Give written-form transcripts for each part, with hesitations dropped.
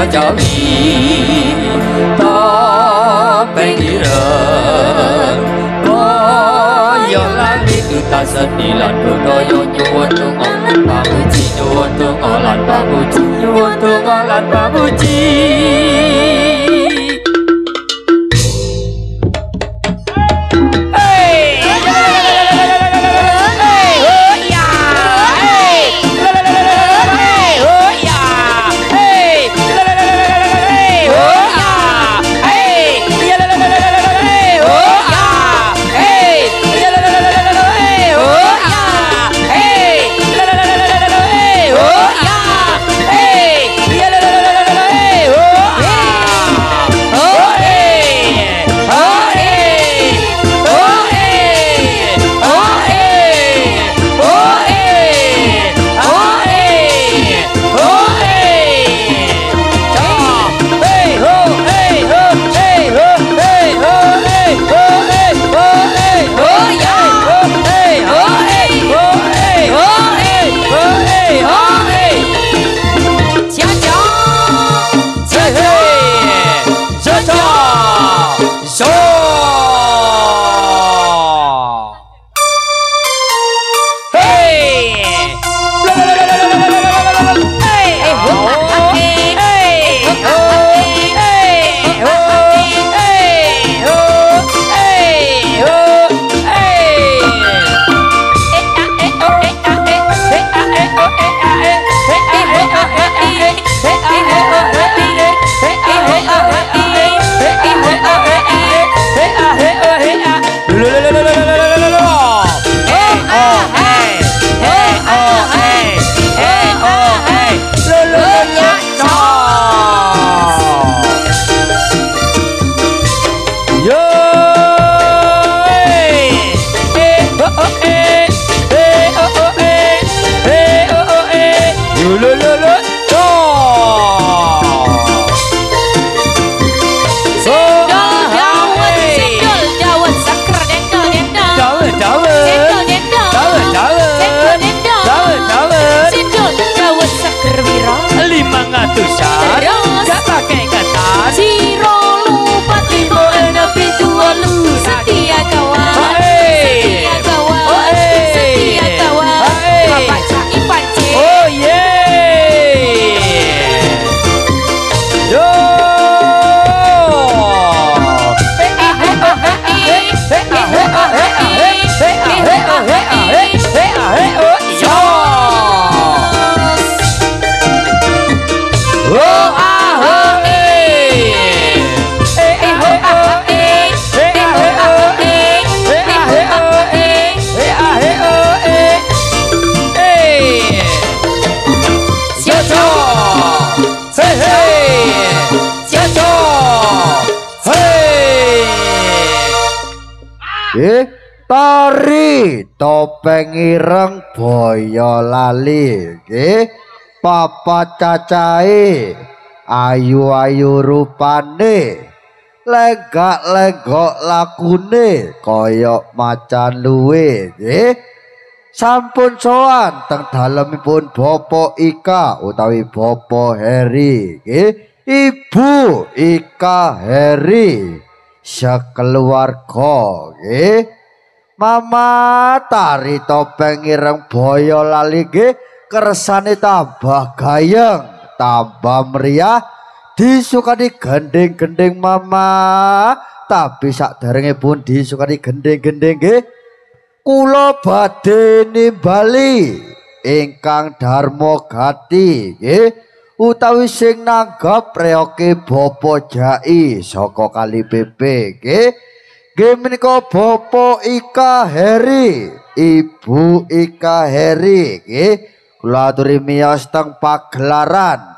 cacawi topeng ireng koyo lali duta seni lan budaya nyuwun donga pamuji nyuwun donga lan pamuji nyuwun donga lan pamuji. Tari topeng ireng Boyolali nggih papat cacahe ayu-ayu rupane lenggak-lenggok lakune kaya macan luwe nggih sampun sowan teng dalemipun Bapak Ika utawi Bapak Heri nggih Ibu Ika Heri sekeluarga nggih Mama tari topeng ireng Boyolali nggih kersane tambah gayeng tambah meriah disukani gending-gending Mama tapi saderenge pun disukani gending-gending nggih kula badhe nimbali ingkang Darma Gati nggih utawi sing nanggap reoke Bapak Jai saka Kali Pepe nggih nggih menika Bapak Ika Heri Ibu Ika Heri nggih kula aturi miyos teng pagelaran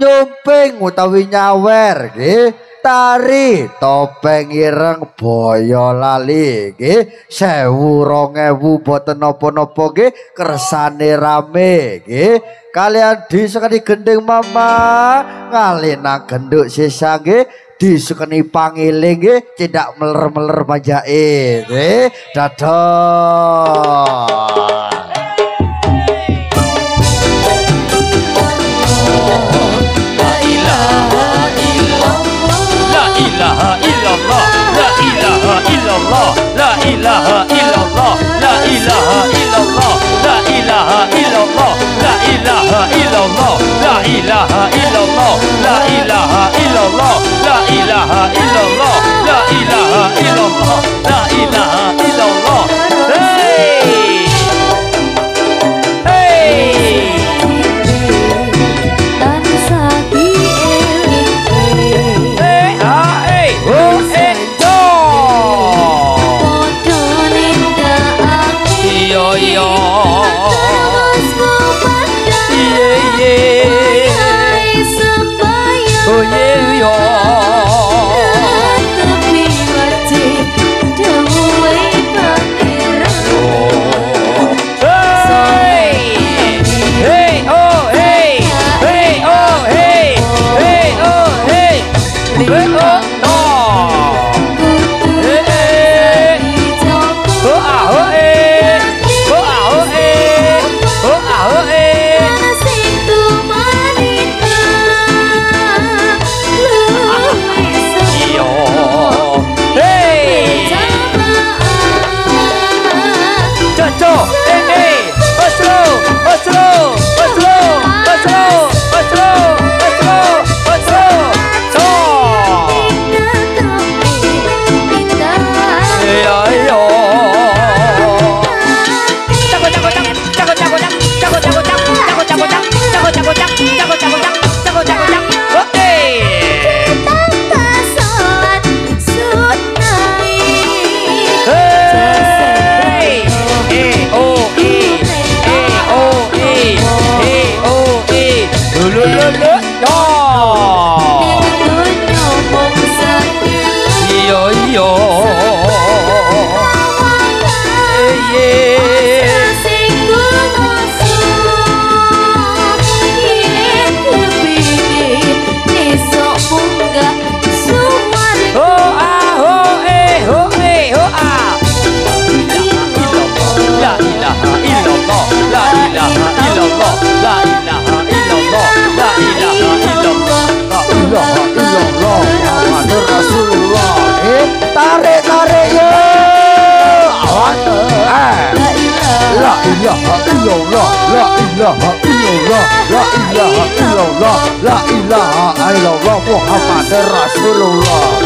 nyumping utawi nyawer nggih tari topeng ireng Boyolali nggih 1000 2000 boten napa-napa nggih kersane rame nggih kalian disukani gending Mama ngalina genduk sisa nggih disukani pangiling nggih cedak meler-meler pajake nggih dadah La ilaha La ilaha illallah Muhammad Rasulullah.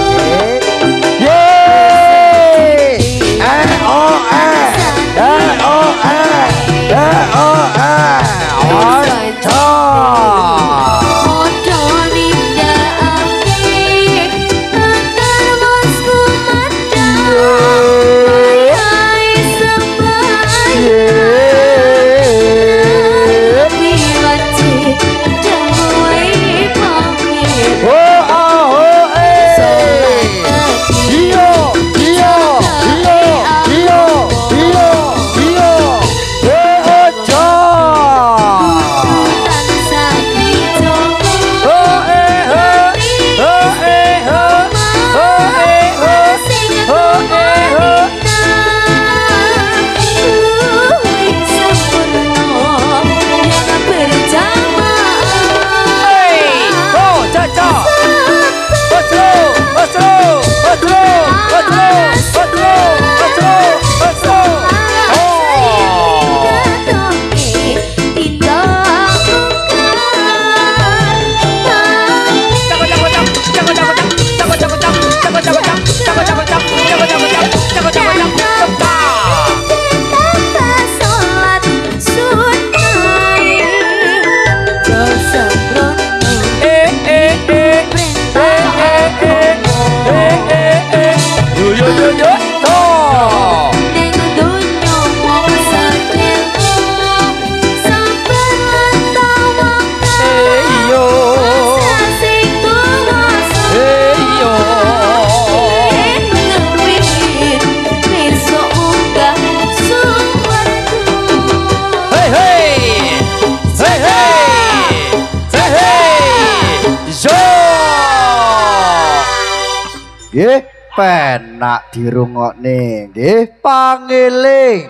Nggih, penak dirungokne nggih pangeling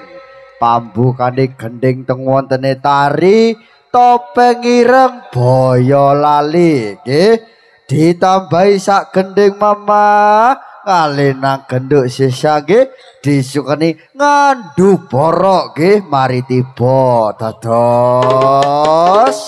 pambukane gending teng wontene tari topeng ireng Boyolali nggih ditambahi sak gending mama kalenang genduk sisa nggih disukani ngandu borok nggih mari tiba dados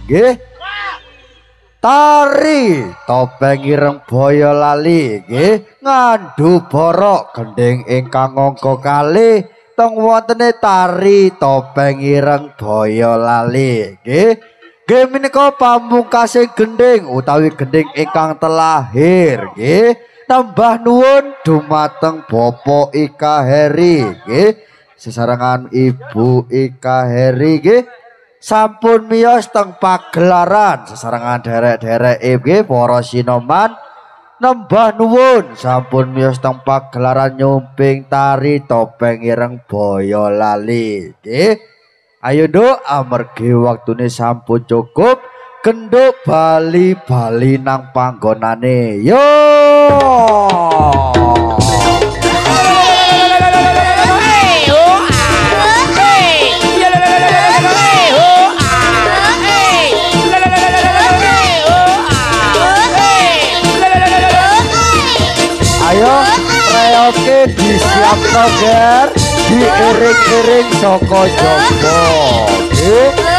nggih. Tari topeng ireng Boyolali nggih ngandhu borok gending ingkang angka kalih teng wontene tari topeng ireng Boyolali nggih. Nggih menika pamungkasing gending utawi gending ingkang telahir nggih. Tambah nuwun dumateng Bapak Ika Heri nggih. Sesarengan Ibu Ika Heri nggih. Sampun miyos teng pagelaran sesarengan derek-derek nggih para sinoman nembah nuwun sampun miyos teng pagelaran nyumping tari topeng ireng Boyolali nggih. Ayo nduk amargi waktune sampun cukup genduk bali-bali nang panggonane yo. Ayo reoke disiapno ger diiring-iring saka jaba nggih.